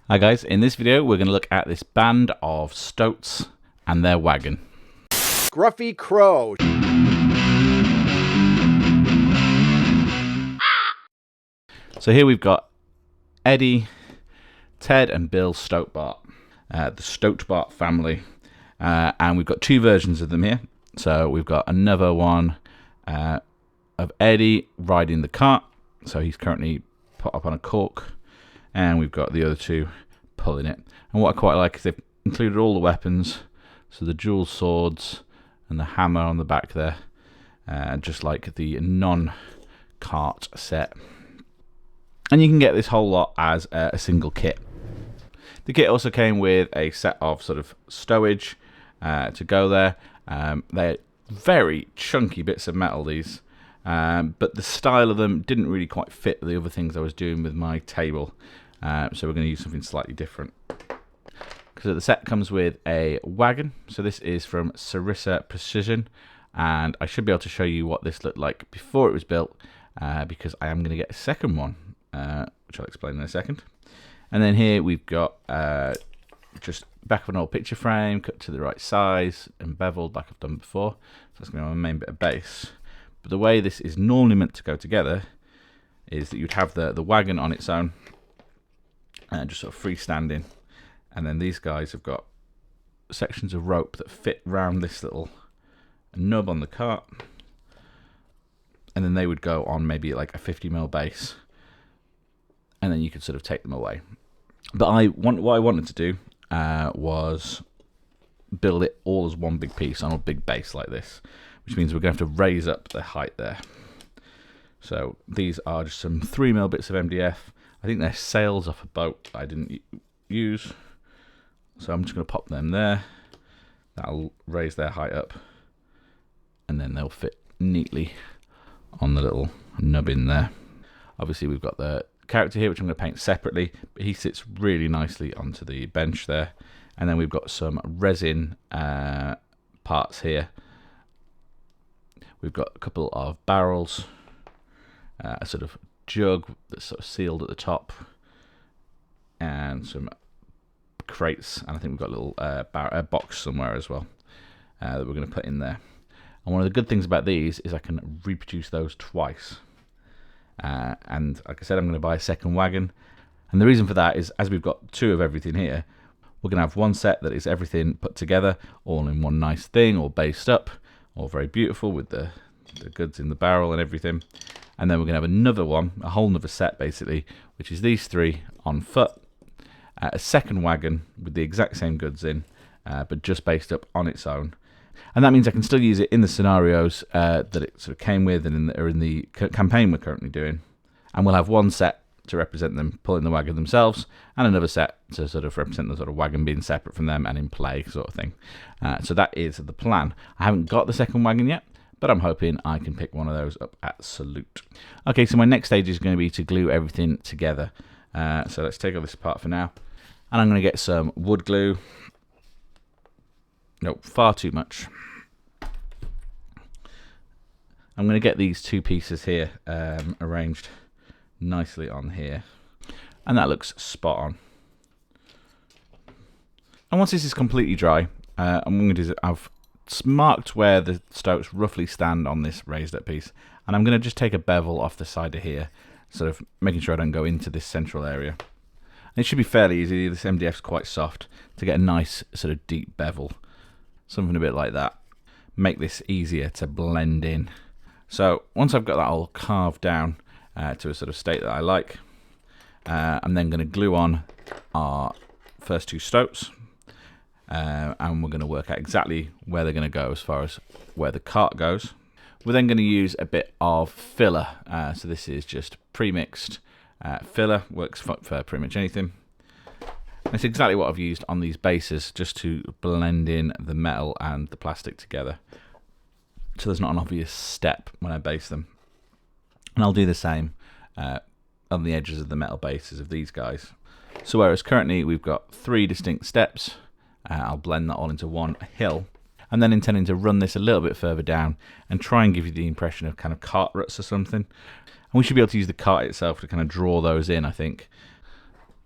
Hi guys, in this video we're going to look at this band of stoats and their wagon. Scruffy Crow. So here we've got Eddie, Ted and Bill Stoatbart, the Stoatbart family, and we've got two versions of them here. So we've got another one of Eddie riding the cart, so he's currently put up on a cork, and we've got the other two pulling it. And what I quite like is they've included all the weapons, so the dual swords and the hammer on the back there, just like the non-cart set. And you can get this whole lot as a single kit. The kit also came with a set of sort of stowage to go there. They're very chunky bits of metal, these. But the style of them didn't really quite fit the other things I was doing with my table. So we're going to use something slightly different. So the set comes with a wagon. So this is from Sarissa Precision. And I should be able to show you what this looked like before it was built, because I am going to get a second one, which I'll explain in a second. And then here we've got just back of an old picture frame, cut to the right size, and beveled like I've done before. So that's going to be my main bit of base. But the way this is normally meant to go together is that you'd have the wagon on its own, just sort of freestanding, and then these guys have got sections of rope that fit round this little nub on the cart, and then they would go on maybe like a 50mm base, and then you could sort of take them away. But what I wanted to do was build it all as one big piece on a big base like this, which means we're going to have to raise up the height there. So these are just some 3mm bits of MDF. I think they're sails off a boat that I didn't use. So I'm just going to pop them there. That'll raise their height up. And then they'll fit neatly on the little nub in there. Obviously we've got the character here, which I'm going to paint separately, but he sits really nicely onto the bench there. And then we've got some resin parts here. We've got a couple of barrels, a sort of jug that's sort of sealed at the top, and some crates, and I think we've got a little box somewhere as well that we're going to put in there. And one of the good things about these is I can reproduce those twice. And like I said, I'm going to buy a second wagon, and the reason for that is, as we've got two of everything here, we're going to have one set that is everything put together, all in one nice thing, all based up, all very beautiful with the goods in the barrel and everything. And then we're going to have another one, a whole nother set basically, which is these three on foot, a second wagon with the exact same goods in, but just based up on its own. And that means I can still use it in the scenarios that it sort of came with, and in the campaign we're currently doing. And we'll have one set to represent them pulling the wagon themselves, and another set to sort of represent the sort of wagon being separate from them and in play sort of thing. So that is the plan. I haven't got the second wagon yet, but I'm hoping I can pick one of those up at Salute. Okay, so my next stage is going to be to glue everything together. So let's take all this apart for now. And I'm going to get some wood glue. No, far too much. I'm going to get these two pieces here arranged nicely on here. And that looks spot on. And once this is completely dry, I'm going to do is I've marked where the stoats roughly stand on this raised up piece, and I'm going to just take a bevel off the side of here, sort of making sure I don't go into this central area. And it should be fairly easy. This MDF's quite soft, to get a nice sort of deep bevel, something a bit like that. Make this easier to blend in. So once I've got that all carved down to a sort of state that I like, I'm then going to glue on our first two stoats. And we're going to work out exactly where they're going to go as far as where the cart goes. We're then going to use a bit of filler. So this is just pre-mixed filler, works for pretty much anything. It's exactly what I've used on these bases, just to blend in the metal and the plastic together, so there's not an obvious step when I base them. And I'll do the same on the edges of the metal bases of these guys. So whereas currently we've got 3 distinct steps, I'll blend that all into one hill. I'm then intending to run this a little bit further down and try and give you the impression of kind of cart ruts or something. And we should be able to use the cart itself to kind of draw those in, I think.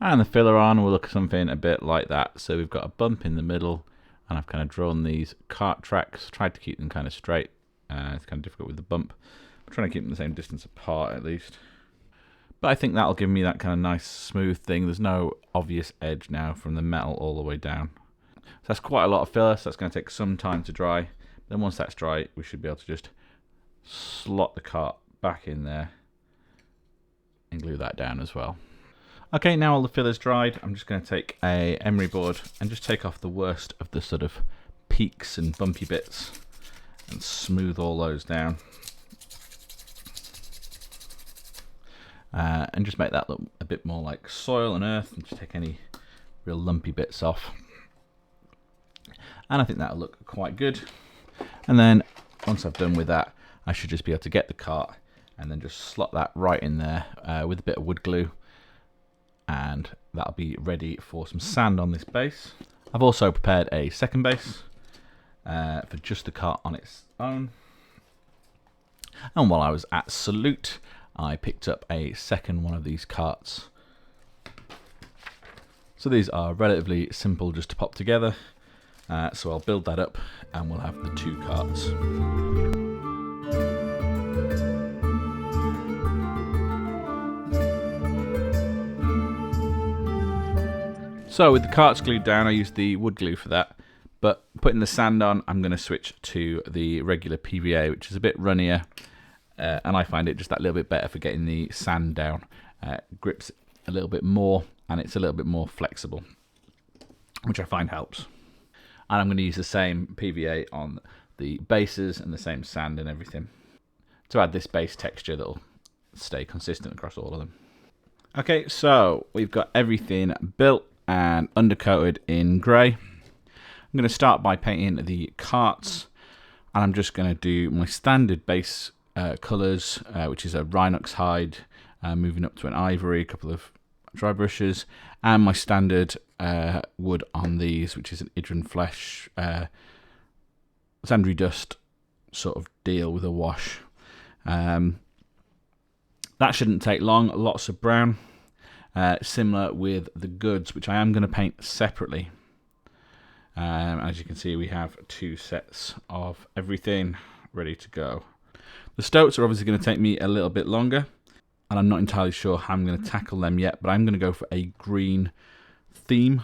And the filler on will look something a bit like that. So we've got a bump in the middle, and I've kind of drawn these cart tracks, tried to keep them kind of straight. It's kind of difficult with the bump. I'm trying to keep them the same distance apart at least. But I think that'll give me that kind of nice smooth thing. There's no obvious edge now from the metal all the way down. So that's quite a lot of filler, so that's going to take some time to dry. Then once that's dry, we should be able to just slot the cart back in there and glue that down as well. Okay, now all the filler's dried, I'm just going to take a emery board and just take off the worst of the sort of peaks and bumpy bits and smooth all those down. And just make that look a bit more like soil and earth, and just take any real lumpy bits off. And I think that'll look quite good. And then once I've done with that, I should just be able to get the cart and then just slot that right in there with a bit of wood glue. And that'll be ready for some sand on this base. I've also prepared a second base for just the cart on its own. And while I was at Salute, I picked up a second one of these carts. So these are relatively simple just to pop together. So I'll build that up and we'll have the two carts. So with the carts glued down, I used the wood glue for that, but putting the sand on, I'm going to switch to the regular PVA, which is a bit runnier, and I find it just that little bit better for getting the sand down. Grips a little bit more, and it's a little bit more flexible, which I find helps. And I'm going to use the same PVA on the bases and the same sand and everything to add this base texture that'll stay consistent across all of them. Okay, so we've got everything built and undercoated in grey. I'm going to start by painting the carts, and I'm just going to do my standard base colours, which is a Rhinox hide, moving up to an ivory, a couple of dry brushes, and my standard wood on these, which is an Idran Flesh Sandry Dust sort of deal with a wash. That shouldn't take long, lots of brown. Similar with the goods, which I am going to paint separately. As you can see, we have two sets of everything ready to go. The stoats are obviously going to take me a little bit longer, and I'm not entirely sure how I'm going to tackle them yet, but I'm going to go for a green theme,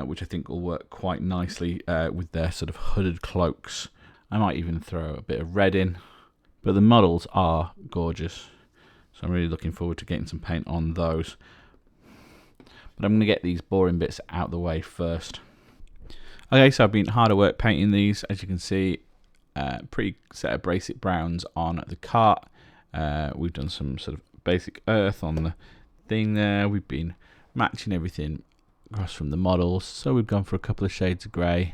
which I think will work quite nicely with their sort of hooded cloaks. I might even throw a bit of red in, but the models are gorgeous, so I'm really looking forward to getting some paint on those. But I'm going to get these boring bits out of the way first. Okay, so I've been hard at work painting these. As you can see, pretty set of basic browns on the cart. We've done some sort of basic earth on the thing there. We've been matching everything across from the models. So we've gone for a couple of shades of grey,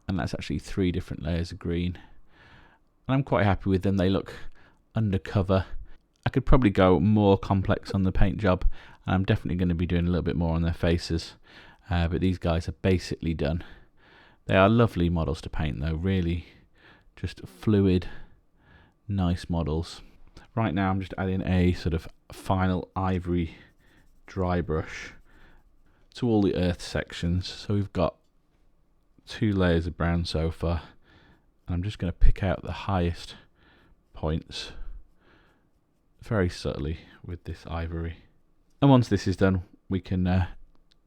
and that's actually 3 different layers of green. And I'm quite happy with them. They look undercover. I could probably go more complex on the paint job. I'm definitely going to be doing a little bit more on their faces, but these guys are basically done. They are lovely models to paint though, really just fluid, nice models. Right now I'm just adding a sort of final ivory dry brush to all the earth sections. So we've got 2 layers of brown so far, and I'm just going to pick out the highest points very subtly with this ivory. And once this is done, we can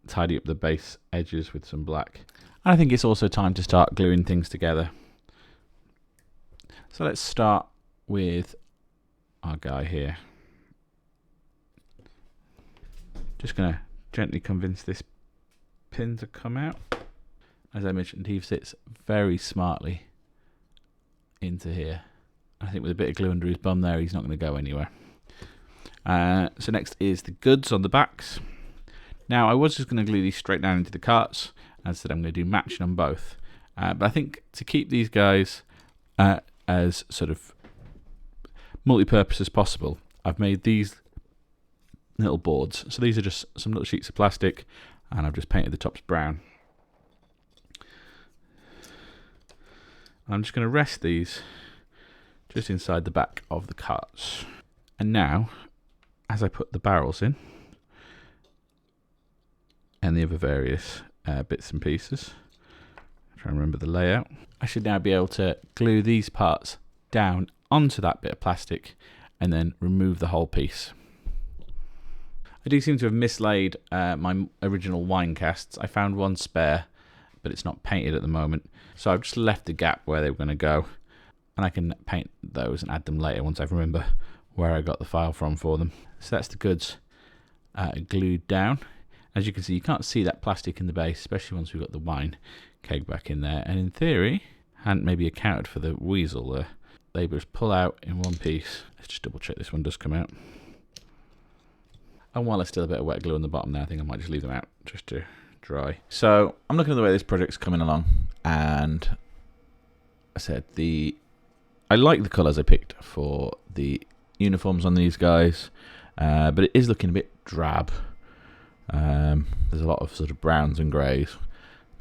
tidy up the base edges with some black. And I think it's also time to start gluing things together. So let's start with our guy here. Just going to gently convince this pin to come out. As I mentioned, he sits very smartly into here. I think with a bit of glue under his bum there, he's not going to go anywhere. So next is the goods on the backs. Now I was just going to glue these straight down into the carts. As I said, I'm going to do matching on both. But I think to keep these guys as sort of multi-purpose as possible, I've made these little boards. So these are just some little sheets of plastic, and I've just painted the tops brown. I'm just going to rest these just inside the back of the carts. And now, as I put the barrels in, and the other various bits and pieces. Try and remember the layout. I should now be able to glue these parts down onto that bit of plastic and then remove the whole piece. I do seem to have mislaid my original wine casts. I found one spare, but it's not painted at the moment. So I've just left the gap where they were going to go, and I can paint those and add them later once I remember where I got the file from for them. So that's the goods glued down. As you can see, you can't see that plastic in the base, especially once we've got the wine keg back in there. And in theory, hadn't maybe accounted for the weasel there. They just pull out in one piece. Let's just double check this one does come out. And while there's still a bit of wet glue on the bottom there, I think I might just leave them out just to dry. So I'm looking at the way this project's coming along, and I said I like the colours I picked for the uniforms on these guys, but it is looking a bit drab. There's a lot of sort of browns and greys.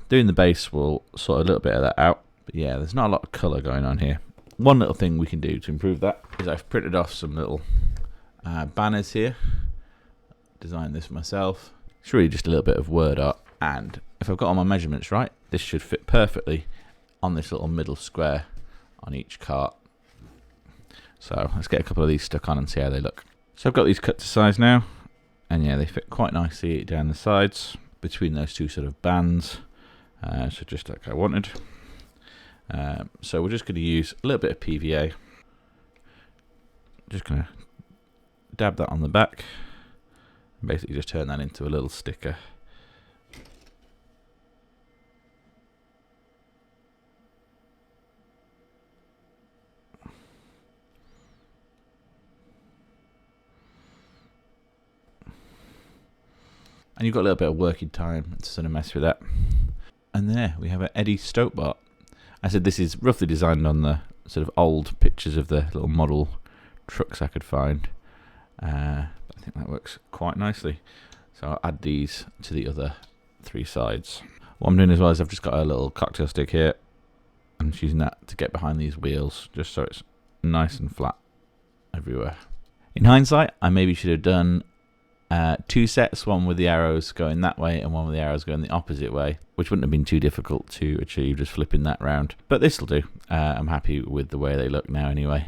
Doing the base will sort a little bit of that out, but yeah, there's not a lot of colour going on here. One little thing we can do to improve that is I've printed off some little banners here. Designed this myself. It's really just a little bit of word art, and if I've got all my measurements right, this should fit perfectly on this little middle square on each cart. So let's get a couple of these stuck on and see how they look. So I've got these cut to size now, and yeah, they fit quite nicely down the sides between those two sort of bands, so just like I wanted. So we're just going to use a little bit of PVA. Just going to dab that on the back. Basically just turn that into a little sticker. And you've got a little bit of working time to sort of mess with that. And there we have an Eddie Stoatbart. I said this is roughly designed on the sort of old pictures of the little model trucks I could find. I think that works quite nicely. So I'll add these to the other three sides. What I'm doing as well is I've just got a little cocktail stick here. I'm just using that to get behind these wheels, just so it's nice and flat everywhere. In hindsight, I maybe should have done two sets, one with the arrows going that way and one with the arrows going the opposite way, which wouldn't have been too difficult to achieve, just flipping that round. But this will do. I'm happy with the way they look now anyway.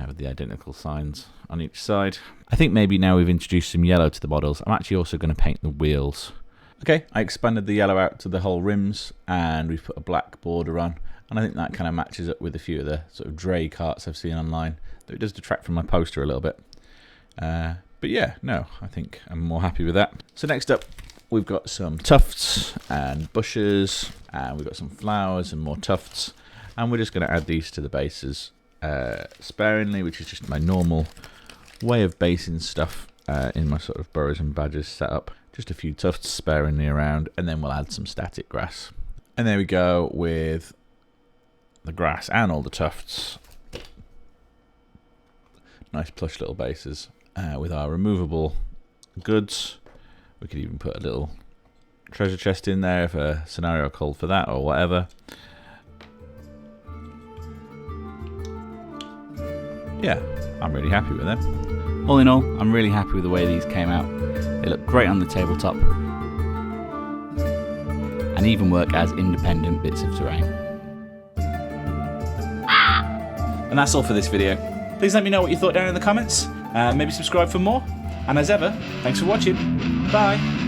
With the identical signs on each side. I think maybe now we've introduced some yellow to the models, I'm actually also going to paint the wheels. Okay, I expanded the yellow out to the whole rims, and we've put a black border on, and I think that kind of matches up with a few of the sort of Dre carts I've seen online, though it does detract from my poster a little bit. But yeah, no, I think I'm more happy with that. So next up, we've got some tufts and bushes, and we've got some flowers and more tufts, and we're just going to add these to the bases sparingly, which is just my normal way of basing stuff in my sort of Burrows and Badgers setup. Just a few tufts sparingly around, and then we'll add some static grass. And there we go with the grass and all the tufts. Nice plush little bases with our removable goods. We could even put a little treasure chest in there if a scenario called for that or whatever. Yeah, I'm really happy with them. All in all, I'm really happy with the way these came out. They look great on the tabletop and even work as independent bits of terrain. And that's all for this video. Please let me know what you thought down in the comments. Maybe subscribe for more. And as ever, thanks for watching. Bye.